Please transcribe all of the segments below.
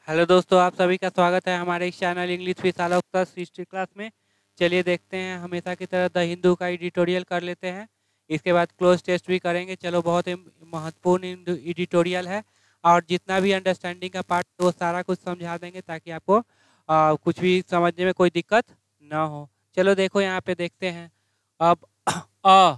Hello दोस्तों, आप सभी का स्वागत है हमारे इस channel English with Alok plus history class में। चलिए देखते हैं, हमेशा की तरह द हिंदू का एडिटोरियल कर लेते हैं। इसके बाद क्लोज टेस्ट भी करेंगे। चलो, बहुत ही महत्वपूर्ण एडिटोरियल है और जितना भी अंडरस्टैंडिंग का पार्ट वो सारा कुछ समझा देंगे ताकि आपको कुछ भी समझने में कोई दिक्कत ना हो। चलो देखो, यहाँ पे देखते हैं। अब अ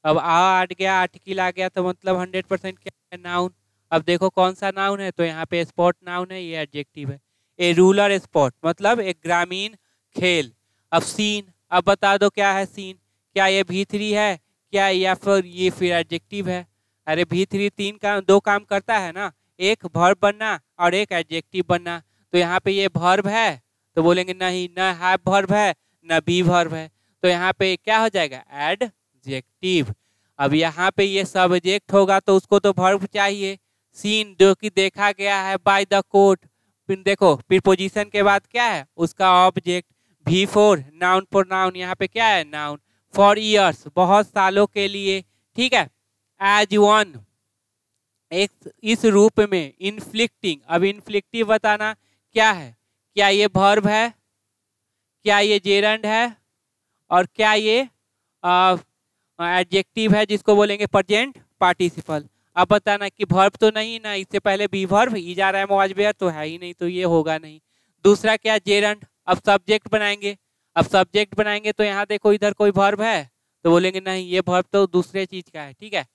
अब आ गया, आर्टिकल आ गया, तो मतलब 100% क्या है? नाउन। अब देखो कौन सा नाउन है, तो यहाँ पे स्पोर्ट नाउन है, ये एडजेक्टिव है। ए रूरल स्पोर्ट मतलब एक ग्रामीण खेल। अब सीन, अब बता दो क्या है सीन? क्या ये भी3 है क्या, या फिर एडजेक्टिव है? अरे भी3 दो काम करता है ना, एक वर्ब बनना और एक एडजेक्टिव बनना। तो यहाँ पे ये वर्ब है तो बोलेंगे नहीं, न हैव वर्ब है न बी वर्ब है, तो यहाँ पे क्या हो जाएगा? एडजेक्टिव। अब यहाँ पे ये सब्जेक्ट होगा तो उसको तो वर्ब चाहिए। सीन जो कि देखा गया है बाय द कोर्ट। फिर देखो प्रीपोजिशन के बाद क्या है? उसका ऑब्जेक्ट। V4 नाउन प्रोनाउन, यहाँ पे क्या है? नाउन। फॉर ईयर्स बहुत सालों के लिए, ठीक है। एज वन एक इस रूप में। इन्फ्लिक्टिंग, अब इन्फ्लिक्टिव बताना क्या है? क्या ये वर्ब है, क्या ये जेरंड है, और क्या ये एडजेक्टिव है जिसको बोलेंगे प्रेजेंट पार्टिसिपल। अब बताना कि वर्ब तो नहीं ना, इससे पहले बी वर्ब ई जा रहा है, मौजूद तो है ही नहीं, तो ये होगा नहीं। दूसरा क्या? जेरंड। अब सब्जेक्ट बनाएंगे। अब सब्जेक्ट बनाएंगे तो यहाँ देखो इधर कोई वर्ब है तो बोलेंगे नहीं, ये वर्ब तो दूसरे चीज का है, ठीक है।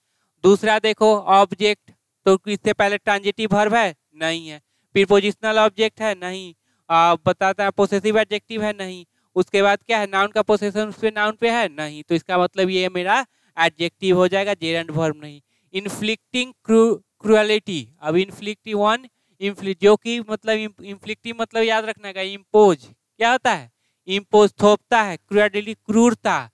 दूसरा देखो ऑब्जेक्ट, तो इससे पहले ट्रांजिटिव वर्ब है? नहीं है। प्रीपोजिशनल ऑब्जेक्ट है? नहीं। बताता है पोसेसिव एडजेक्टिव है? नहीं। उसके बाद क्या है? नाउन का पोसेशन उस पे नाउन पे है? नहीं। तो इसका मतलब ये मेरा एडजेक्टिव हो जाएगा, जेरंड वर्ब नहीं। Inflicting cruelty. अब इन्फ्लिक्टिव वन, जो कि मतलब इन्फ्लिक्टिव मतलब याद रखना का इम्पोज क्या होता है? इम्पोज थोपता है। क्रुएलिटी क्रूरता।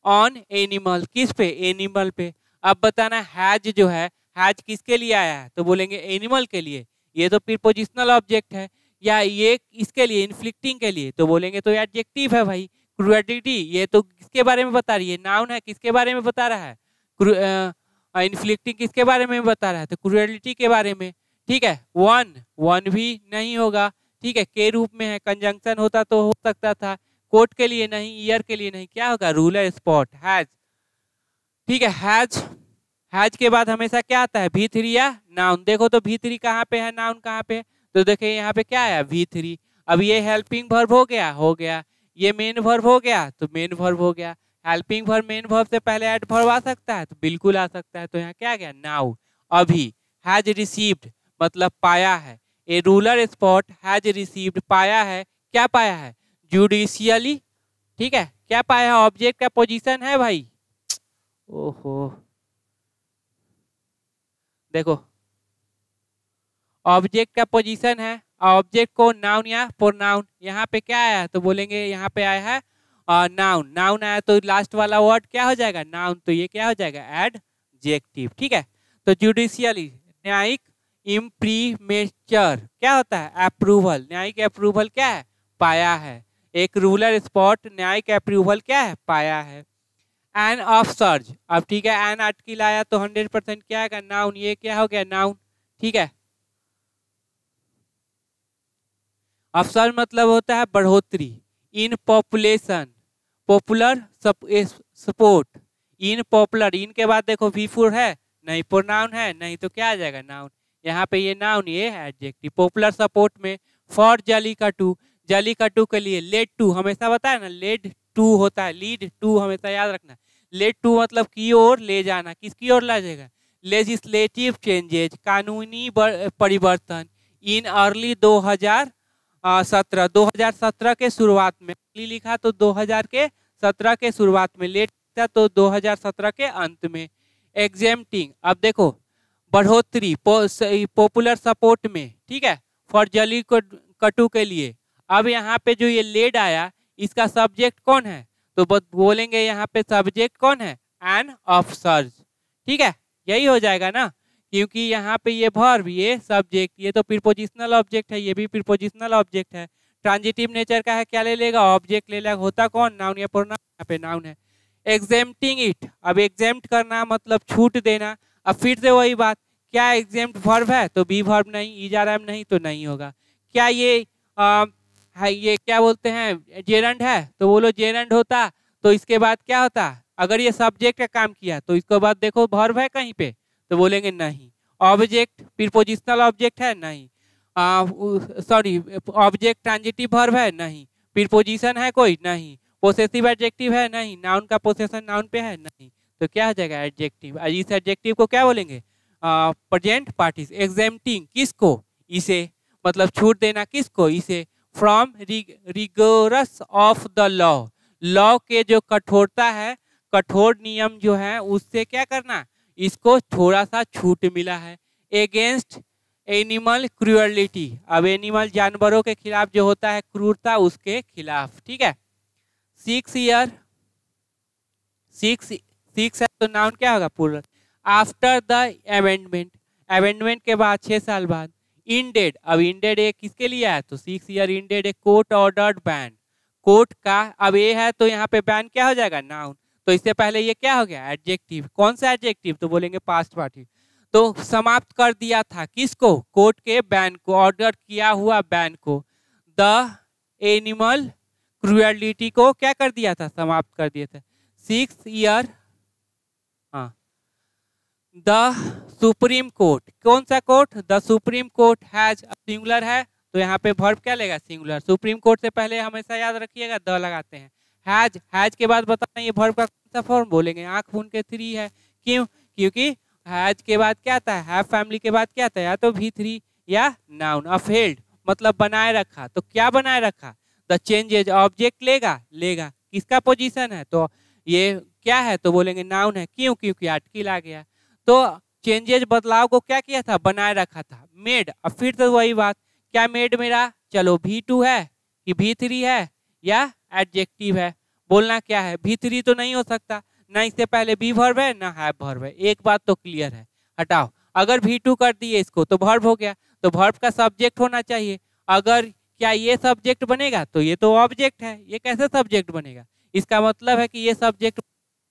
ऑन एनिमल, किस पे? एनिमल पे। अब बताना हैज जो है, हैज किसके लिए आया है? तो बोलेंगे एनिमल के लिए। ये तो प्रीपोजिशनल ऑब्जेक्ट है। या ये इसके लिए इन्फ्लिक्टिंग के लिए, तो बोलेंगे तो एडजेक्टिव है भाई। क्रुएलिटी ये तो किसके बारे में बता रही है? नाउन है। किसके बारे में बता रहा है? इन्फ्लिक्टिंग किसके बारे में बता रहा है? तो क्रुएलिटी के बारे में, ठीक है। वन भी नहीं होगा, ठीक है। के रूप में है, कंजंक्शन होता तो हो सकता था। कोट के लिए नहीं, ईयर के लिए नहीं, क्या होगा? Ruler spot. हैज, ठीक है। हैज के बाद हमेशा क्या आता है? V3 या नाउन। देखो तो V3 कहाँ पे है, नाउन कहाँ पे है? तो देखिए यहाँ पे क्या है? V3। अब ये हेल्पिंग वर्ब हो गया, ये मेन वर्ब हो गया, तो मेन वर्ब हो गया। हेल्पिंग वर्ब मेन वर्ब से पहले ऐड वर्ब आ सकता है? तो बिल्कुल आ सकता है। तो यहाँ क्या गया? नाउ। अभी हैज रिसीव्ड मतलब पाया है। ए रूलर स्पॉट हैज रिसीव्ड पाया है। क्या पाया है? जुडिशियली, ठीक है। क्या पाया है? ऑब्जेक्ट का पोजीशन है भाई। ओहो, देखो ऑब्जेक्ट का पोजीशन है। ऑब्जेक्ट को नाउन या प्रोनाउन, यहाँ पे क्या आया है? तो बोलेंगे यहाँ पे आया है नाउन। नाउन आया तो लास्ट वाला वर्ड क्या हो जाएगा? नाउन। तो ये क्या हो जाएगा? एडजेक्टिव, ठीक है। तो जुडिशियली न्यायिक। इम्प्रीमेचर क्या होता है? अप्रूवल। न्यायिक अप्रूवल क्या है? पाया है। एक रूलर स्पॉट न्यायिक अप्रूवल क्या है? पाया है। एन ऑफ सर्ज, अब ठीक है, एन आर्टिकल आया तो 100% क्या है? नाउन। ये क्या हो गया? नाउन, ठीक है। अफसर मतलब होता है बढ़ोतरी। In population, popular support. In popular, in के बाद देखो V4 है? नहीं। प्रोनाउन है? नहीं। तो क्या आ जाएगा? नाउन। यहाँ पे ये नाउन, ये एडजेक्टिव। पॉपुलर सपोर्ट में फॉर जलीकट्टू, जलीकट्टू के लिए। लेड टू, हमेशा बताया ना लेड टू होता है, लीड टू हमेशा याद रखना। लेड टू मतलब की ओर ले जाना। किसकी ओर ला जाएगा? लेजिस्लेटिव चेंजेज, कानूनी परिवर्तन। इन अर्ली 2017 के शुरुआत में। लिखा तो 2017 के शुरुआत में, लेट तो 2017 के अंत में। एग्जेम्प्टिंग, अब देखो बढ़ोतरी पॉपुलर सपोर्ट में, ठीक है, फॉर जलीकट्टू के लिए। अब यहाँ पे जो ये लेड आया, इसका सब्जेक्ट कौन है? तो बोलेंगे यहाँ पे सब्जेक्ट कौन है? एन ऑफिसर्स, ठीक है। यही हो जाएगा ना, क्योंकि यहाँ पे ये वर्ब, ये सब्जेक्ट, ये तो प्रीपोजिशनल ऑब्जेक्ट है, ये भी प्रीपोजिशनल ऑब्जेक्ट है। ट्रांजिटिव नेचर का है, क्या ले लेगा? ऑब्जेक्ट ले लेगा। होता कौन? नाउन या प्रोनाउन, यहाँ पे नाउन है। एग्जेम्प्टिंग इट, अब एग्जेम्प्ट करना मतलब छूट देना। अब फिर से वही बात, क्या एग्जेम्प्ट वर्ब है? तो बी वर्ब नहीं, ई जा रहा है नहीं, तो नहीं होगा। क्या ये है, ये क्या बोलते हैं जेरंड है, तो बोलो जेरंड होता तो इसके बाद क्या होता, अगर ये सब्जेक्ट का काम किया तो इसके बाद देखो वर्ब है कहीं पे, तो बोलेंगे नहीं। ऑब्जेक्ट प्रीपोजिशनल ऑब्जेक्ट है, नहीं। सॉरी ऑब्जेक्ट ट्रांजिटिव वर्ब है, नहीं। प्रीपोजिशन है कोई, नहीं। पोसेसिव एडजेक्टिव है, नहीं। नाउन का पोसेशन नाउन पे है, नहीं। तो क्या हो जाएगा एडजेक्टिव। इस एडजेक्टिव को क्या बोलेंगे प्रेजेंट पार्टिसिपल। एग्जेम्प्टिंग किसको, इसे, मतलब छूट देना किसको, इसे। From rigorous of the law, law के जो कठोरता है, कठोर नियम जो है उससे क्या करना, इसको थोड़ा सा छूट मिला है। एगेंस्ट एनिमल क्रूअलिटी, अब एनिमल जानवरों के खिलाफ जो होता है क्रूरता, उसके खिलाफ, ठीक है। 6 ईयर, 6 है तो नाउन क्या होगा पूरा। आफ्टर द अमेंडमेंट, अमेंडमेंट के बाद 6 साल बाद। इंडेड, अब इंडेड एक किसके लिए है, तो 6 year ended a court ordered ban, court का, अब ये है तो यहाँ पे बैन क्या हो जाएगा नाउन, तो इससे पहले ये क्या हो गया एडजेक्टिव। कौन सा एडजेक्टिव, तो बोलेंगे पास्ट पार्टिसिपल। तो समाप्त कर दिया था किसको, कोर्ट के बैन को, ऑर्डर किया हुआ बैन को। द एनिमल क्रूअलिटी को क्या कर दिया था, समाप्त कर दिया था। 6 ईयर, हाँ। द सुप्रीम कोर्ट, कौन सा court, the supreme court has, singular है तो यहाँ पे वर्ब क्या लेगा सिंगुलर। सुप्रीम कोर्ट से पहले हमेशा याद रखिएगा द लगाते हैं। हैज, हैज के बाद बताना ये वर्ब का कौन सा फॉर्म, बोलेंगे आंख मूंद के 3 है। क्यों, क्योंकि हैज के बाद क्या आता है, हैव फैमिली के बाद क्या आता है, या तो V3 या नाउन। अफेल्ड मतलब बनाए रखा, तो क्या बनाए रखा, द चेंजेज, ऑब्जेक्ट लेगा, लेगा किसका पोजीशन है, तो ये क्या है, तो बोलेंगे नाउन है। क्यों, क्योंकि आर्टिकल आ गया। तो चेंजेज बदलाव को क्या किया था, बनाए रखा था। मेड, अब फिर तो वही बात, क्या मेड मेरा, चलो V2 है कि V3 है या एडजेक्टिव है, बोलना क्या है। V3 तो नहीं हो सकता, ना इससे पहले बी वर्ब है ना हैव वर्ब है, एक बात तो क्लियर है, हटाओ। अगर V2 कर दिए इसको तो वर्ब हो गया, तो वर्ब का सब्जेक्ट होना चाहिए। अगर क्या ये सब्जेक्ट बनेगा, तो ये तो ऑब्जेक्ट है, ये कैसे सब्जेक्ट बनेगा। इसका मतलब है कि ये सब्जेक्ट,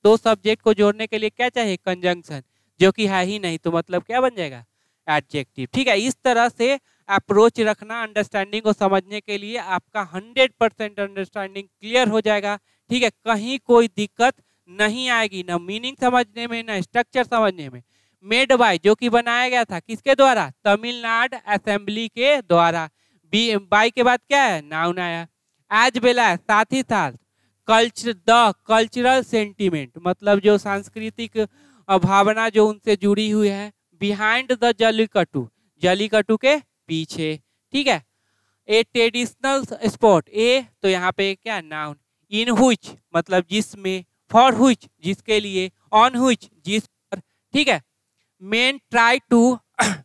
दो सब्जेक्ट को जोड़ने के लिए क्या चाहिए, कंजंक्शन, जो कि है ही नहीं, तो मतलब क्या बन जाएगा एडजेक्टिव। ठीक है, इस तरह से अप्रोच रखना अंडरस्टैंडिंग को समझने के लिए, आपका 100% अंडरस्टैंडिंग क्लियर हो जाएगा। ठीक है, कहीं कोई दिक्कत नहीं आएगी, ना मीनिंग समझने में ना स्ट्रक्चर समझने में। मेड बाय, जो कि बनाया गया था किसके द्वारा, तमिलनाडु असेंबली के द्वारा। बाय के बाद क्या है, नाउन आया। एज वेल एज, साथ ही साथ। कल्चरल सेंटिमेंट, मतलब जो सांस्कृतिक भावना जो उनसे जुड़ी हुई है। बिहाइंड द जल्लीकट्टू, जल्लीकट्टू के पीछे। ठीक है, ए ट्रेडिशनल स्पोर्ट, ए तो यहाँ पे क्या नाउन। इन हुइच मतलब जिसमें, फॉर हुइच जिसके लिए, ऑन हुइच जिस पर। ठीक है, मेन ट्राई टू,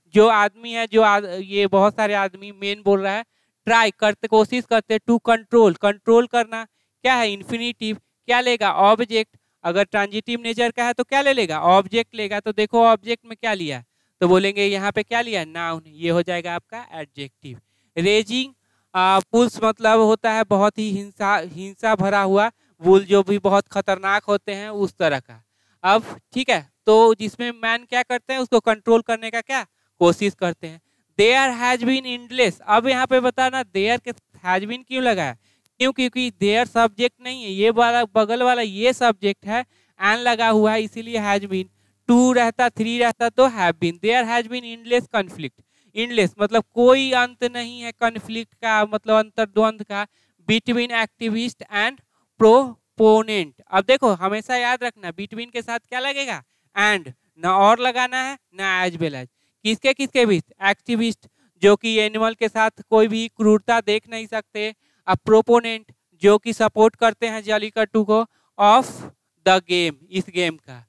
जो आदमी है, जो ये बहुत सारे आदमी मेन बोल रहा है, ट्राई करते, कोशिश करते, टू कंट्रोल, कंट्रोल करना क्या है इन्फिनिटिव, क्या लेगा ऑब्जेक्ट। अगर ट्रांजिटिव नेचर का है तो क्या ले लेगा, ऑब्जेक्ट लेगा। तो देखो ऑब्जेक्ट में क्या लिया, तो बोलेंगे यहाँ पे क्या लिया, नाउन, ये हो जाएगा आपका एडजेक्टिव। रेजिंग पुल्स मतलब होता है बहुत ही हिंसा भरा हुआ, वुल जो भी बहुत खतरनाक होते हैं उस तरह का। अब ठीक है, तो जिसमें मैन क्या करते हैं, उसको कंट्रोल करने का क्या कोशिश करते हैं। देयर हैज बीन इंडलेस, अब यहाँ पे बताना देयर के हैज बीन क्यों लगाया, क्यों, क्योंकि देयर सब्जेक्ट नहीं है, ये वाला बगल वाला ये सब्जेक्ट है, एन लगा हुआ है इसीलिए हैज बीन। 2 रहता, 3 रहता तो have been. There has been endless conflict, endless मतलब कोई अंत नहीं है, कॉन्फ्लिक्ट का मतलब अंतर्द्वंद का, बिटवीन एक्टिविस्ट एंड प्रोपोनेंट। अब देखो हमेशा याद रखना बिटवीन के साथ क्या लगेगा, एंड, ना और लगाना है ना एज वेल एज। किसके किसके बीच, एक्टिविस्ट जो कि एनिमल के साथ कोई भी क्रूरता देख नहीं सकते, अब प्रोपोनेंट जो कि सपोर्ट करते हैं जल्लीकट्टू को, ऑफ द गेम, इस गेम का।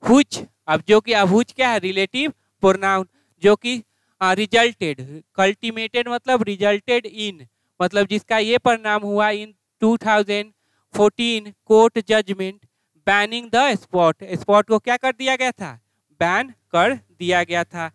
हुच, अब जो कि अब हुच क्या है, रिलेटिव प्रोनाउन, जो कि रिजल्टेड, कल्टीमेटेड मतलब रिजल्टेड इन, मतलब जिसका ये परिणाम हुआ in 2014 court judgement banning the spot. Spot को क्या कर दिया गया था, बैन कर दिया गया था।